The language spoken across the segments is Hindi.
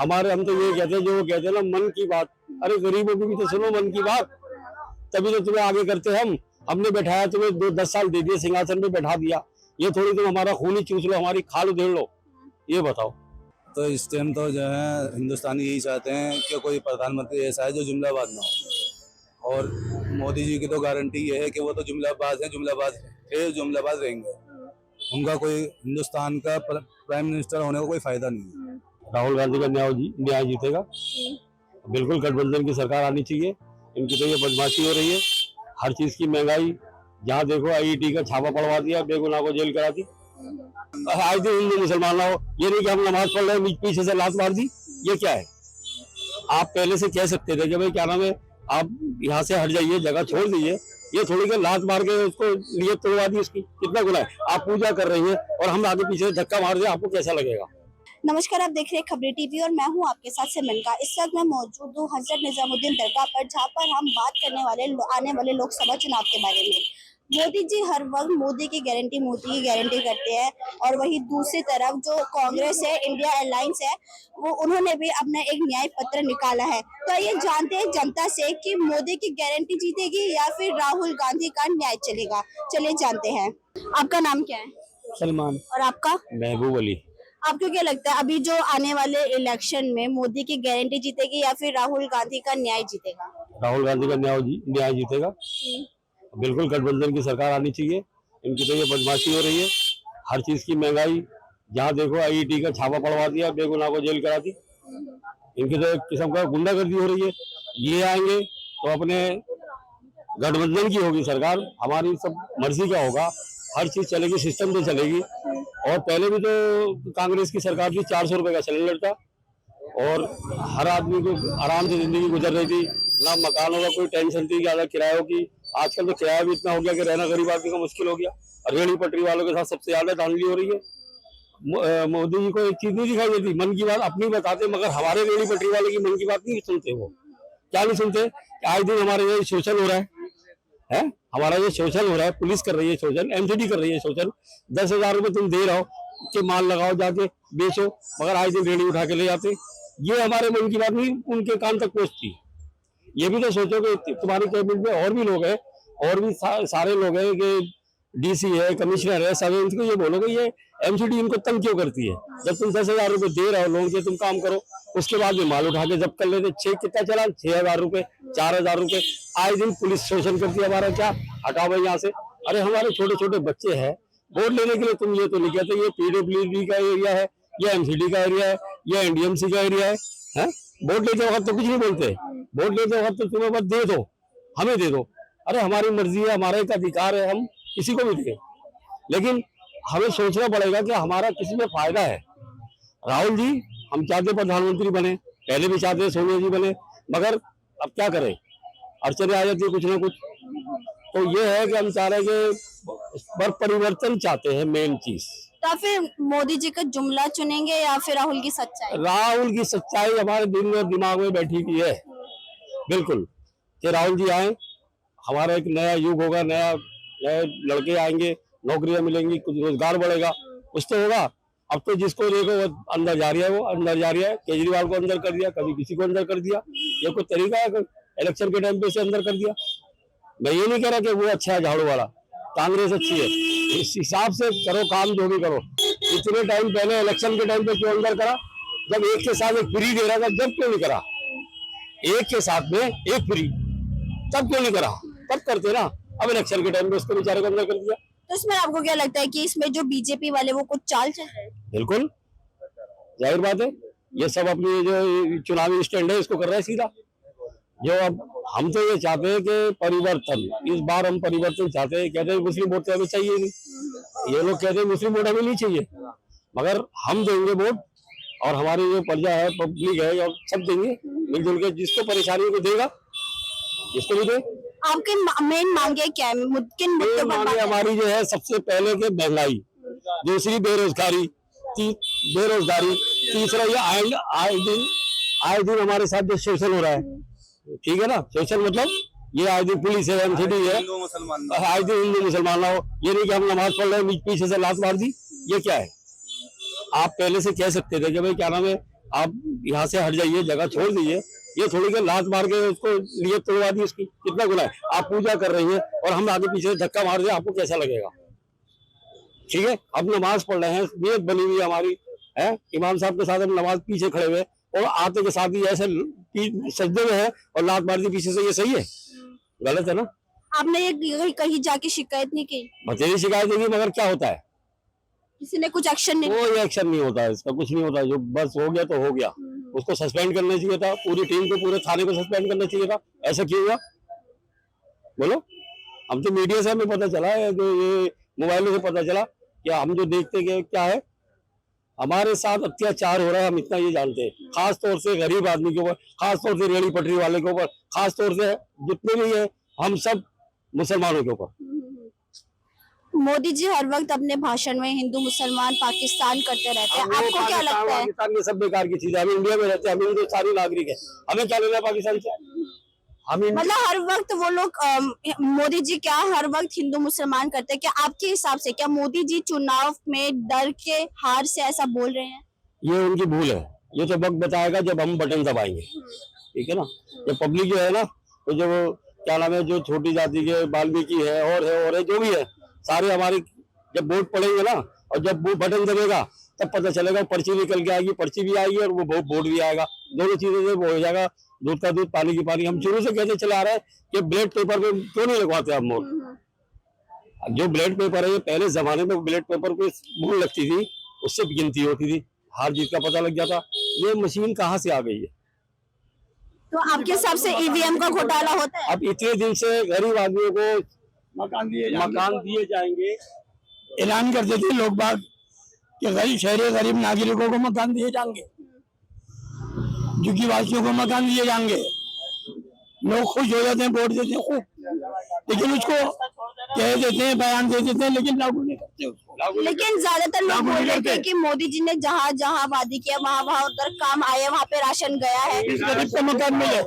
हमारे हम तो ये कहते हैं, जो वो कहते हैं ना, मन की बात। अरे गरीबों की भी तो सुनो मन की बात, तभी तो तुम्हें आगे करते हम। हमने बैठाया तुम्हें 10 साल दे दिए, सिंहासन पे बैठा दिया। ये थोड़ी तुम हमारा खून ही चूस लो, हमारी खाल उधेड़ लो। ये बताओ। तो इस टाइम तो जो है हिंदुस्तानी यही चाहते हैं कि कोई प्रधानमंत्री ऐसा है जो जुमलाबाज ना हो। और मोदी जी की तो गारंटी ये है कि वो तो जुमलाबाज हैं, जुमलाबाज है, जुमलाबाज रहेंगे। उनका कोई हिंदुस्तान का प्राइम मिनिस्टर होने का कोई फायदा नहीं है। राहुल गांधी का न्याय जीतेगा। बिल्कुल गठबंधन की सरकार आनी चाहिए। इनकी तो ये बदमाशी हो रही है, हर चीज की महंगाई। जहाँ देखो आईईटी का छापा पड़वा दिया, बेगुनाह को जेल करा दी। आज दिन हिंदू मुसलमान हो, ये नहीं कि हम नमाज पढ़ रहे हैं पीछे से लात मार दी। ये क्या है? आप पहले से कह सकते थे कि भाई क्या नाम है, आप यहाँ से हट जाइए, जगह छोड़ दीजिए। ये थोड़ी के लात मार के उसको नियत तोड़वा दी उसकी। कितना गुनाह है? आप पूजा कर रही है और हम आगे पीछे से धक्का मार दे, आपको कैसा लगेगा? नमस्कार, आप देख रहे हैं खबरें टीवी और मैं हूं आपके साथ सिमरन का। इस वक्त मैं मौजूद हूं हजरत निजामुद्दीन दरगाह पर, जहां पर हम बात करने वाले आने वाले लोकसभा चुनाव के बारे में। मोदी जी हर वक्त मोदी की गारंटी करते हैं, और वही दूसरी तरफ जो कांग्रेस है, इंडिया अलायंस है, वो उन्होंने भी अपना एक न्याय पत्र निकाला है। तो ये जानते हैं जनता से कि मोदी की गारंटी जीतेगी या फिर राहुल गांधी का न्याय चलेगा। चलिए जानते हैं। आपका नाम क्या है? सलमान। और आपका? महबूब अली। आपको क्या लगता है अभी जो आने वाले इलेक्शन में मोदी की गारंटी जीतेगी या फिर राहुल गांधी का न्याय जीतेगा? राहुल गांधी का न्याय जीतेगा। बिल्कुल गठबंधन की सरकार आनी चाहिए। इनकी तो ये बदमाशी हो रही है, हर चीज की महंगाई। जहाँ देखो आईईटी का छापा पड़वा दिया, बेगुनाह को जेल करा दी। इनकी तो एक किस्म का गुंडागर्दी हो रही है। ये आएंगे तो अपने गठबंधन की होगी सरकार, हमारी सब मर्जी का होगा। हर चीज चलेगी, सिस्टम से चलेगी। और पहले भी तो कांग्रेस की सरकार थी, 400 रुपए का सिलेंडर था और हर आदमी को आराम से जिंदगी गुजर रही थी। ना मकानों का कोई टेंशन थी, ज्यादा किरायों की। आजकल तो किराया भी इतना हो गया कि रहना गरीब आदमी का मुश्किल हो गया। रेहड़ी पटरी वालों के साथ सबसे ज्यादा धांधली हो रही है। मोदी जी को एक चीज नहीं दिखाई देती, मन की बात अपनी बताते, मगर हमारे रेहड़ी पटरी वाले की मन की बात नहीं सुनते। वो क्या नहीं सुनते? आज दिन हमारे ये शोषण हो रहा है, हमारा ये शोषण हो रहा है। पुलिस कर रही है शोषण, एमसीडी कर रही है शोषण। 10,000 रुपए तुम दे रहे हो कि माल लगाओ, जाके बेचो, मगर आज दिन रेहड़ी उठा के ले जाते। ये हमारे मन की बात नहीं उनके कान तक पहुंचती। ये भी तो सोचो कि तुम्हारी कैबिनेट में और भी लोग हैं, और भी सारे लोग हैं कि डीसी है, कमिश्नर है, सब इनको ये बोलोगे ये एमसीडी इनको तंग क्यों करती है? जब तुम 10,000 रुपए दे रहे हो लोगों के, तुम काम करो, उसके बाद में माल उठा के जब्त कर लेते। कितना चला? 6,000 रुपए, 4,000 रुपए। आज दिन पुलिस शोषण करती है हमारा। क्या हटाओ भाई यहाँ से। अरे हमारे छोटे छोटे बच्चे हैं, वोट लेने के लिए तुम ये तो नहीं कहते ये पीडब्ल्यूडी का एरिया है, या एमसीडी का एरिया है, या एनडीएमसी का एरिया है? वोट लेते वक्त तो कुछ नहीं बोलते। वोट लेते वक्त तो तुम्हें बस दे दो, हमें दे दो। अरे हमारी मर्जी है, हमारा एक अधिकार है, हम किसी को भी दें। लेकिन हमें सोचना पड़ेगा कि हमारा किसी में फायदा है। राहुल जी हम चाहते प्रधानमंत्री बने, पहले भी चाहते सोनिया जी बने, मगर अब क्या करें, अड़चने आ जाती है कुछ ना कुछ। तो ये है कि हम चाह रहे हैं कि परिवर्तन चाहते हैं, मेन चीज। तो फिर मोदी जी का जुमला चुनेंगे या फिर राहुल की सच्चाई? राहुल की सच्चाई हमारे दिल में दिमाग में बैठी हुई है बिल्कुल, कि राहुल जी आए, हमारा एक नया युग होगा, नए लड़के आएंगे, नौकरियां मिलेंगी, कुछ रोजगार बढ़ेगा, कुछ तो होगा। अब तो जिसको देखो वो अंदर जा रही है, वो अंदर जा रही है। केजरीवाल को अंदर कर दिया, कभी किसी को अंदर कर दिया। ये कोई तरीका है? इलेक्शन के टाइम पे से अंदर कर दिया। मैं ये नहीं कह रहा कि वो अच्छा है झाड़ू वाला, कांग्रेस अच्छी है। इस हिसाब से करो काम, जो भी करो। इतने टाइम पहले इलेक्शन के टाइम पे क्यों अंदर करा? जब एक के साथ एक फ्री दे रहा था, जब क्यों नहीं करा? एक के साथ में एक फ्री, तब क्यों नहीं करा? तब करते ना। अब इलेक्शन के टाइम पे उसको बेचारे को अंदर कर दिया। तो इसमें आपको क्या लगता है कि इसमें जो बीजेपी वाले वो कुछ चाल चल रहे हैं? बिल्कुल जाहिर बात है, ये सब अपनी जो चुनावी स्टैंड है इसको कर रहा है सीधा। जो अब हम तो ये चाहते हैं कि परिवर्तन, इस बार हम परिवर्तन चाहते हैं। कहते हैं मुस्लिम वोट तो हमें चाहिए नहीं, ये लोग कहते हैं मुस्लिम वोट हमें नहीं चाहिए, मगर हम देंगे वोट। और हमारी जो प्रजा है, पब्लिक है, और सब देंगे मिलजुल के। जिसको परेशानी को देगा, जिसको भी दे। आपके मेन मांगे क्या है? किन मुद्दों पर बात? हमारी जो है सबसे पहले के महंगाई, दूसरी बेरोजगारी, तीसरा ये आए दिन हमारे साथ जो शोषण हो रहा है, ठीक है ना। शोषण मतलब ये आए दिन पुलिस है, एमसीडी है, आए दिन हिंदू मुसलमान ना हो। ये नहीं कि हम नमाज पढ़ रहे हैं पीछे से लात मार दी। ये क्या है? आप पहले से कह सकते थे कि भाई क्या नाम है, आप यहाँ से हट जाइए, जगह छोड़ दीजिए। ये थोड़ी के लात मार के उसको नियत तोड़वा दी उसकी, कितना गुना है। आप पूजा कर रही हैं और हम आगे पीछे धक्का मार दे, आपको कैसा लगेगा? ठीक है, अब नमाज पढ़ रहे हैं, नियत बनी हुई हमारी है, इमाम साहब के साथ हम नमाज पीछे खड़े हुए और आते के साथ ही ऐसे सजदे में है और लात मार दी पीछे से, ये सही है? गलत है ना। आपने ये कहीं जाके शिकायत नहीं की? बतेरी शिकायत होगी, मगर क्या होता है? किसी ने कुछ एक्शन नहीं? कोई एक्शन नहीं होता है इसका, कुछ नहीं होता। जो बस हो गया तो हो गया, उसको सस्पेंड करना चाहिए था, पूरी टीम को, पूरे थाने को सस्पेंड करना चाहिए था। ऐसा क्यों हुआ बोलो? हम तो मीडिया से हमें पता चला है, जो ये मोबाइलों से पता चला कि हम जो देखते कि क्या है, हमारे साथ अत्याचार हो रहा है, हम इतना ये जानते हैं। खास तौर से गरीब आदमी के ऊपर, खास तौर से रेहड़ी पटरी वाले के ऊपर, खास तौर से जितने भी है हम सब मुसलमानों के ऊपर। मोदी जी हर वक्त अपने भाषण में हिंदू मुसलमान पाकिस्तान करते रहते हैं, आपको क्या लगता है? पाकिस्तान ये सब बेकार की चीज है। हम इंडिया में रहते हैं, हम हिंदुस्तानी नागरिक है, हमें क्या लेना पाकिस्तान से? हम मतलब हर वक्त वो लोग मोदी जी क्या हर वक्त हिंदू मुसलमान करते हैं? क्या आपके हिसाब से क्या मोदी जी चुनाव में डर के हार से ऐसा बोल रहे हैं? ये उनकी भूल है। ये तो वक्त बताएगा जब हम बटन दबाएंगे, ठीक है ना। जब पब्लिक जो है ना, तो जो क्या नाम है, जो छोटी जाति के वाल्मीकि है और जो भी है, सारे हमारे जब वोट पड़ेंगे ना, और जब वो बटन दबेगा तब पता चलेगा। पर्ची निकल के आएगी, पर्ची भी आएगी और वो वोट भी आएगा, दोनों चीजों से वो हो जाएगा। दूध का दूध, पानी की पानी। हम शुरू से कहते चला आ रहे हैं कि ब्लैक पेपर पे क्यों नहीं लगवाते हम वोट? जो ब्लैक पेपर है, ये पहले जमाने में ब्लैक पेपर पे मोहर लगती थी, उससे गिनती होती थी, हार जीत का पता लग जाता। ये मशीन कहाँ से आ गई है? तो आपके हिसाब से ईवीएम का घोटाला होता है? अब इतने दिन से गरीब आदमियों को मकान दिए जाएंगे, ऐलान करते थे लोग बाग कि गरीब शहरी गरीब नागरिकों को मकान दिए जाएंगे, झुग्गी वासियों को मकान दिए जाएंगे। लोग खुश हो जाते हैं, वोट देते हैं खूब, लेकिन उसको कह देते हैं, बयान दे देते हैं, लेकिन लागू नहीं करते उसको। लेकिन ज्यादातर लोग बोल रहे थे कि मोदी जी ने जहाँ जहाँ वादी किया वहाँ उधर काम आए, वहाँ पे राशन गया है। किस गरीब को मकान मिले,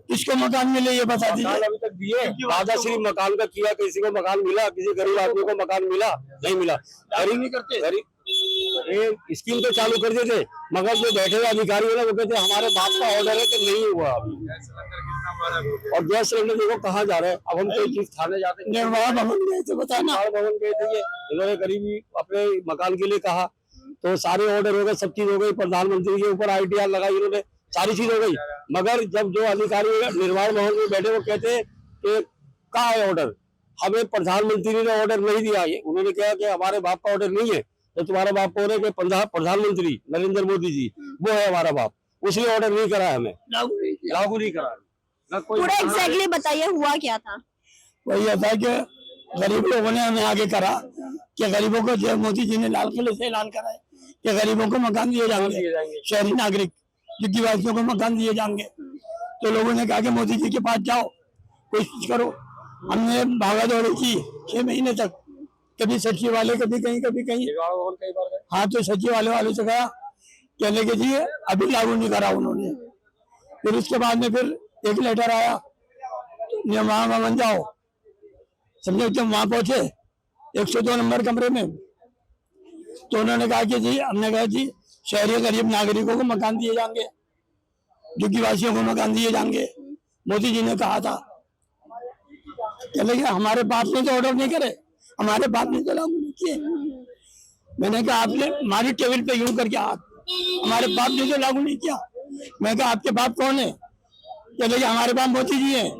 किसको मकान मिले ये बता दीजिए। अभी तक दिए वादा सिर्फ मकान का किया, किसी को मकान मिला? किसी गरीब आदमी को मकान मिला? नहीं मिला। गरीब नहीं करते, गरीब स्कीम तो चालू कर देते, मगर जो बैठे हुए अधिकारी है ना, वो कहते हमारे बाप का ऑर्डर है कि नहीं हुआ अभी। और गैस सिलेंडर देखो कहाँ जा रहे हैं। अब हम कोई चीज खाने जाते हैं, निर्माण भवन गए थे, बताना भवन गए थे, इन्होंने गरीबी अपने मकान के लिए कहा, तो सारे ऑर्डर हो गए, सब चीज हो गई, प्रधानमंत्री के ऊपर ITR लगाई इन्होंने, सारी चीज हो गई। मगर जब जो अधिकारी निर्माण भवन में बैठे, वो कहते हैं कि कहाँ है ऑर्डर? हमें प्रधानमंत्री ने ऑर्डर नहीं दिया। उन्होंने कहा कि हमारे बाप का ऑर्डर नहीं है, तो तुम्हारा बाप कौन है? कि प्रधानमंत्री नरेंद्र मोदी जी, वो है हमारा बाप, उसने ऑर्डर नहीं करा है, हमें लागू नहीं करा। पूरा एग्जैक्टली बताइए हुआ क्या था? वही था कि गरीब लोगों ने हमें आगे करा कि गरीबों को, जो मोदी जी ने लाल किले से ऐलान करा है कि गरीबों को मकान दिए जाएंगे, शहरी नागरिक झुग्गी वासियों को मकान दिए जाएंगे। तो लोगों ने कहा कि मोदी जी के पास जाओ, कोशिश करो। हमने भागा दौड़ी की 6 महीने तक, कभी सच्ची वाले, कभी कहीं कभी कहीं। हाँ, तो सच्ची वाले से कहा, कहने के जी अभी लागू नहीं करा उन्होंने। फिर उसके बाद में फिर एक लेटर आया, निर्माण भवन जाओ। समझो, जब वहां पहुंचे 102 नंबर कमरे में, तो उन्होंने कहा कि जी, हमने कहा जी शहरी गरीब नागरिकों को मकान दिए जाएंगे, झुग्गी वासियों को मकान दिए जाएंगे, मोदी जी ने कहा था। कहने लगे हमारे बाप ने तो ऑर्डर नहीं करे, हमारे बाप ने तो लागू नहीं किए। मैंने कहा आपने हमारी टेबल पे यूं करके हाथ, हमारे बाप ने तो लागू नहीं किया। मैं कहा आपके बाप कौन है? कहने लगे हमारे बाप मोदी जी हैं।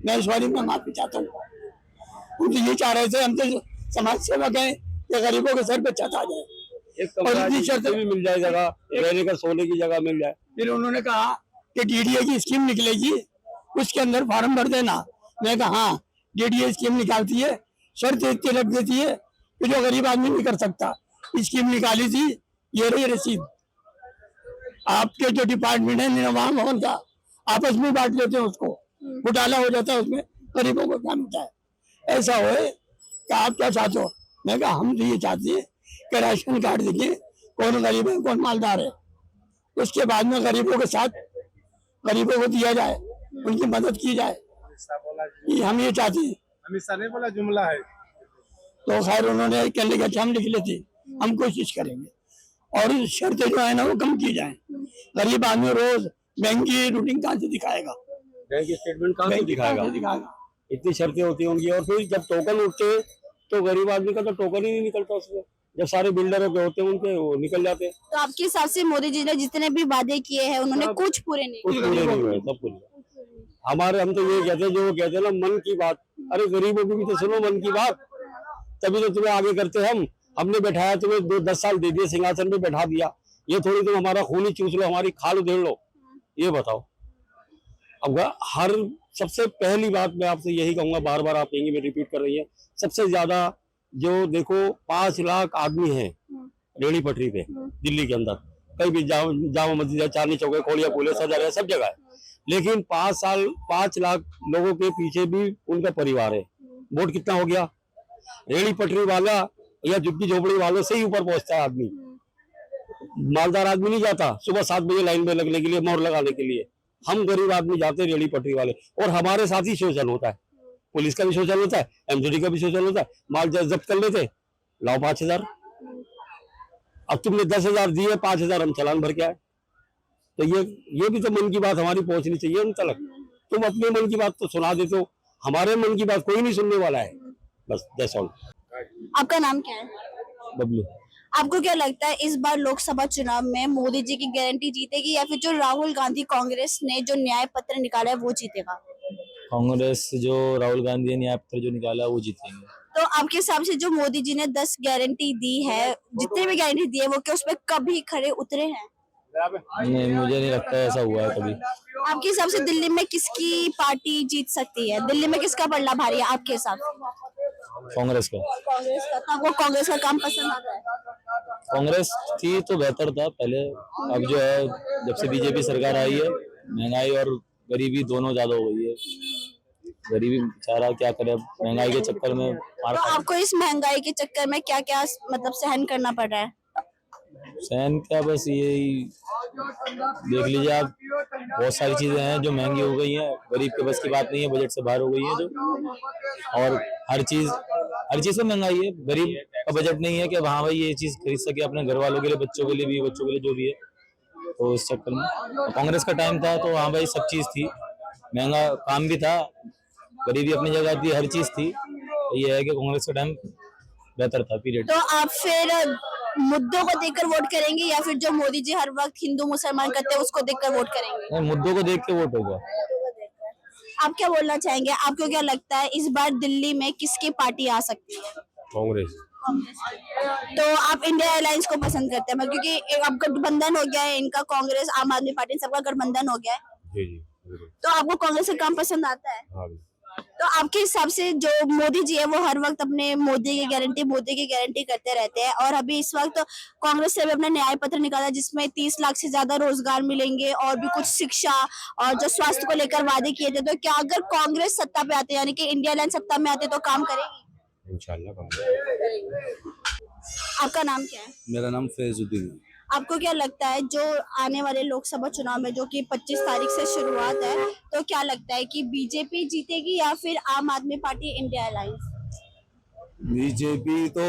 मैं इस बारे में माफी चाहता हूँ। हम तो ये चाह रहे थे, हम तो समाज सेवक हैं, कि गरीबों के सर पे छत आ जाए, और इतनी शर्त भी मिल जाए, जगह रहने का, सोने की जगह मिल जाए। फिर उन्होंने कहा कि DDA की स्कीम निकलेगी, उसके अंदर फॉर्म भर देना। मैं कहा हाँ, DDA स्कीम निकालती है, शर्त इतनी रख देती है कि जो गरीब आदमी नहीं कर सकता। स्कीम निकाली थी, ये रही रसीद। आपके जो डिपार्टमेंट है निर्माण भवन का, आपस में बांट लेते हैं उसको, घोटाला हो जाता है उसमें, गरीबों को क्या मिलता है। ऐसा हो कि आप क्या चाहते हो? मैं कहा हम तो ये चाहते हैं कि राशन कार्ड देखिए कौन गरीब है कौन मालदार है, उसके बाद में गरीबों के साथ गरीबों को दिया जाए, उनकी मदद की जाए। हम ये चाहते हैं। हमेशा नहीं बोला, जुमला है। तो खैर उन्होंने कहने का हम लिख लेते, हम कोशिश करेंगे। और शर्तें जो है ना वो कम की जाए। गरीब आदमी रोज बैंक की रूटीन कहाँ से दिखाएगा, बैंक स्टेटमेंट कहाँ से बैंक दिखाएगा? कहाँ से दिखाएगा। इतनी शर्तें होती होंगी, और फिर जब टोकन उठते हैं तो गरीब आदमी का तो टोकन ही नहीं निकलता उसमें। जब सारे बिल्डरों के होते हैं उनके वो निकल जाते हैं। तो आपके हिसाब से मोदी जी ने जितने भी वादे किए हैं उन्होंने सब- कुछ पूरे नहीं कुछ पूरे नहीं हुए, सब कुछ हमारे। हम तो ये कहते हैं, जो वो कहते हैं ना मन की बात, अरे गरीबों की भी तो सुनो मन की बात, तभी तो तुम्हें आगे करते। हमने बैठाया तुम्हें, 10 साल दे दिए, सिंहासन पे बैठा दिया। ये थोड़ी तुम हमारा खून ही चूस लो, हमारी खाल उधेड़ लो, ये बताओ। अब हर सबसे पहली बात मैं आपसे यही कहूंगा, बार बार आप कहेंगे मैं रिपीट कर रही है, सबसे ज्यादा जो देखो 5 लाख आदमी हैं रेहड़ी पटरी पे दिल्ली के अंदर, कहीं भी जामा मस्जिद, चांदनी चौक, खोलिया पुले, सदर है, सब जगह है। लेकिन 5 लाख लोगों के पीछे भी उनका परिवार है। वोट कितना हो गया? रेहड़ी पटरी वाला या झुग्गी झोपड़ी वालों से ही ऊपर पहुंचता है आदमी। मालदार आदमी नहीं जाता सुबह 7 बजे लाइन में लगने के लिए, मोहर लगाने के लिए। हम गरीब आदमी जाते हैं रेहड़ी पटरी वाले, और हमारे साथ ही शोषण होता है। पुलिस का भी शोषण होता है, एमसीडी का भी शोषण होता है। माल जब्त कर लेते, लाओ 5,000। अब तुमने 10,000 दिए, 5,000 हम चालान भर के आए। तो ये भी तो मन की बात हमारी पहुंचनी चाहिए उन तक। तुम अपने मन की बात तो सुना देते हो, हमारे मन की बात कोई नहीं सुनने वाला है। बस दैट्स ऑल। आपका नाम क्या है? बबलू। आपको क्या लगता है इस बार लोकसभा चुनाव में मोदी जी की गारंटी जीतेगी या फिर जो राहुल गांधी कांग्रेस ने जो न्याय पत्र निकाला है वो जीतेगा? कांग्रेस जो राहुल गांधी ने न्याय पत्र जो निकाला वो जीतेंगे। तो आपके हिसाब से जो मोदी जी ने 10 गारंटी दी है, जितने भी गारंटी दी है, वो क्या उसमें कभी खरे उतरे हैं? नहीं, मुझे नहीं लगता ऐसा हुआ है कभी। आपके हिसाब से दिल्ली में किसकी पार्टी जीत सकती है? दिल्ली में किसका पलड़ा भारी है आपके हिसाब से? कांग्रेस का। कांग्रेस का। तो आपको कांग्रेस का काम पसंद आता है? कांग्रेस थी तो बेहतर था पहले, अब जो है जब से बीजेपी सरकार आई है, महंगाई और गरीबी दोनों ज्यादा हो गई है। गरीबी बेचारा क्या करे, अब महंगाई के चक्कर में मार तो खा। आपको इस महंगाई के चक्कर में क्या क्या मतलब सहन करना पड़ रहा है? सहन क्या, बस यही देख लीजिए आप, बहुत सारी चीजें हैं जो महंगी हो गई हैं, गरीब के बस की बात नहीं है, बजट से बाहर हो गई है जो। और हर चीज में महंगाई है। गरीब का बजट नहीं है कि हाँ भाई ये चीज खरीद सके अपने घर वालों के लिए, बच्चों के लिए भी, बच्चों के लिए जो भी है। तो इस चक्कर में कांग्रेस का टाइम था तो हाँ भाई सब चीज थी, महंगा काम भी था, गरीबी अपनी जगह थी, हर चीज थी। ये है कि कांग्रेस का टाइम बेहतर था पीरियड। तो आप फिर मुद्दों को देखकर वोट करेंगे या फिर जो मोदी जी हर वक्त हिंदू मुसलमान करते हैं उसको देखकर वोट करेंगे? नहीं, मुद्दों को देख के वोट होगा। आप क्या बोलना चाहेंगे? आपको क्या लगता है इस बार दिल्ली में किसकी पार्टी आ सकती है? कांग्रेस। तो आप इंडिया अलायंस को पसंद करते हैं क्योंकि एक अब गठबंधन हो गया है इनका, कांग्रेस आम आदमी पार्टी सबका गठबंधन हो गया है, जी जी बिल्कुल। तो आपको कांग्रेस का काम पसंद आता है? हाँ। तो आपके हिसाब से जो मोदी जी है वो हर वक्त अपने मोदी की गारंटी करते रहते हैं, और अभी इस वक्त कांग्रेस से भी अपना न्याय पत्र निकाला जिसमें 30 लाख से ज्यादा रोजगार मिलेंगे और भी कुछ शिक्षा और जो स्वास्थ्य को लेकर वादे किए थे, तो क्या अगर कांग्रेस सत्ता पे आते यानी कि इंडिया अलायंस सत्ता में आते तो काम करेगी? इंशाल्लाह। आपका नाम क्या है? मेरा नाम फैजुद्दीन है। आपको क्या लगता है जो आने वाले लोकसभा चुनाव में जो कि 25 तारीख से शुरुआत है, तो क्या लगता है कि बीजेपी जीतेगी या फिर आम आदमी पार्टी इंडिया अलायंस? बीजेपी तो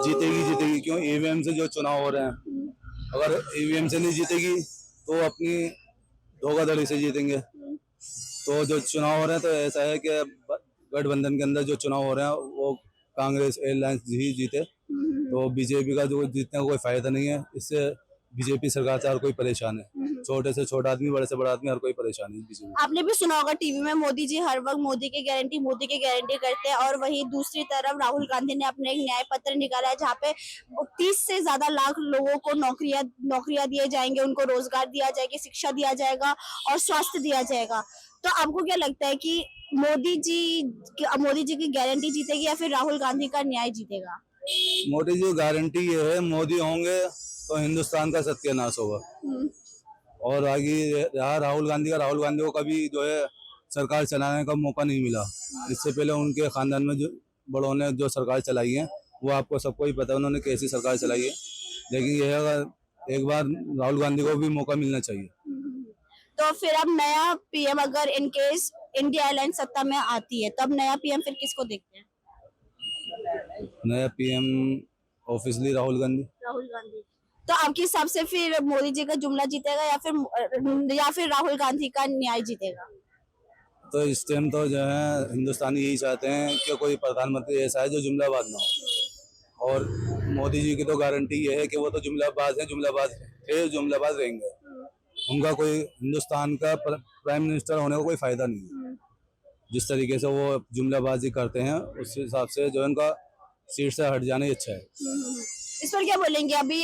जीतेगी क्यों, ईवीएम से जो चुनाव हो रहे हैं, अगर ईवीएम से नहीं जीतेगी तो अपनी धोखाधड़ी से जीतेंगे। तो जो चुनाव हो रहे हैं तो ऐसा है कि गठबंधन के अंदर जो चुनाव हो रहे हैं वो कांग्रेस अलायंस ही जीते, तो बीजेपी का जो जीतने का कोई फायदा नहीं है। इससे बीजेपी सरकार से हर कोई परेशान है, छोटे से छोटा आदमी, बड़े से बड़ा आदमी, हर कोई परेशान है बीजेपी। आपने भी सुना होगा टीवी में मोदी जी हर वक्त मोदी की गारंटी करते हैं, और वहीं दूसरी तरफ राहुल गांधी ने अपने एक न्याय पत्र निकाला है जहाँ पे 30 से ज्यादा लाख लोगों को नौकरियां दिए जाएंगे, उनको रोजगार दिया जाएगा, शिक्षा दिया जाएगा और स्वास्थ्य दिया जाएगा। तो आपको क्या लगता है कि मोदी जी की गारंटी जीतेगी या फिर राहुल गांधी का न्याय जीतेगा? मोदी जी गारंटी ये है, मोदी होंगे तो हिंदुस्तान का सत्यानाश होगा। और आगे रहा राहुल गांधी को कभी जो है सरकार चलाने का मौका नहीं मिला। इससे पहले उनके खानदान में जो बड़ों ने जो सरकार चलाई है वो आपको सबको ही पता है उन्होंने कैसी सरकार चलाई है, लेकिन यह अगर एक बार राहुल गांधी को भी मौका मिलना चाहिए। तो फिर अब नया पीएम अगर इनकेस इंडिया अलायंस सत्ता में आती है तब नया पीएम फिर किसको देखते हैं? नया पीएम ऑब्वियसली राहुल गांधी। राहुल गांधी। तो आपके हिसाब से फिर मोदी जी का जुमला जीतेगा या फिर राहुल गांधी का न्याय जीतेगा? तो इस टाइम तो जो है हिंदुस्तानी यही चाहते हैं कि कोई प्रधानमंत्री ऐसा है जो जुमलाबाज ना हो, और मोदी जी की तो गारंटी ये है कि वो तो जुमलाबाज हैं, जुमलाबाज थे, जुमलाबाज रहेंगे। उनका कोई हिंदुस्तान का प्राइम मिनिस्टर होने का कोई फायदा नहीं है। जिस तरीके से वो जुमलाबाजी करते हैं उस हिसाब से जो है उनका सीट से हट जाना ही अच्छा है। इस पर क्या बोलेंगे? अभी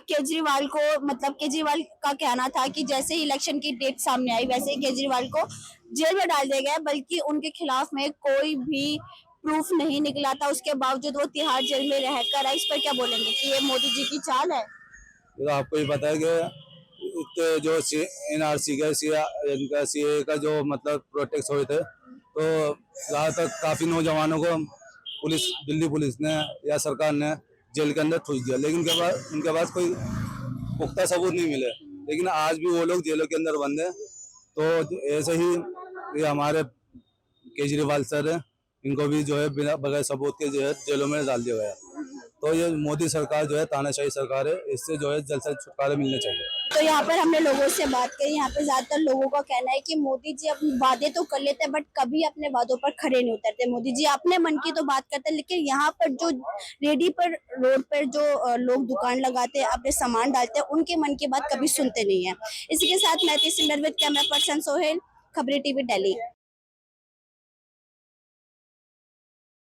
केजरीवाल को, मतलब केजरीवाल का कहना था कि जैसे ही इलेक्शन की डेट सामने आई वैसे ही केजरीवाल को जेल में डाल दिया गया, बल्कि उनके खिलाफ में कोई भी प्रूफ नहीं निकला था, उसके बावजूद वो तिहाड़ जेल में रहकर आए। इस पर क्या बोलेंगे कि ये मोदी जी की चाल है? तो आपको ही पता है कि जो NRC का CA का जो मतलब प्रोटेस्ट हुए थे, तो ज़्यादातर काफ़ी नौजवानों को दिल्ली पुलिस ने या सरकार ने जेल के अंदर ठूस दिया, लेकिन उनके पास कोई पुख्ता सबूत नहीं मिले। लेकिन आज भी वो लोग जेलों के अंदर बंद हैं। तो ऐसे ही ये हमारे केजरीवाल सर है, इनको भी जो है बिना बगैर सबूत के जो है जेलों में डाल दिया गया। तो ये मोदी सरकार जो है तानाशाही सरकार है, इससे जो है जल्द से छुटकारा मिलना चाहिए। तो यहाँ पर हमने लोगों से बात करी, यहाँ पे ज्यादातर लोगों का कहना है कि मोदी जी अपने वादे तो कर लेते हैं बट कभी अपने वादों पर खड़े नहीं उतरते। मोदी जी अपने मन की तो बात करते हैं, लेकिन यहाँ पर जो रेडी पर, रोड पर जो लोग दुकान लगाते हैं, अपने सामान डालते हैं, उनके मन की बात कभी सुनते नहीं है। इसी के साथ मैं थी सिमरन विद कैमरा पर्सन सोहेल, खबरें TV दिल्ली।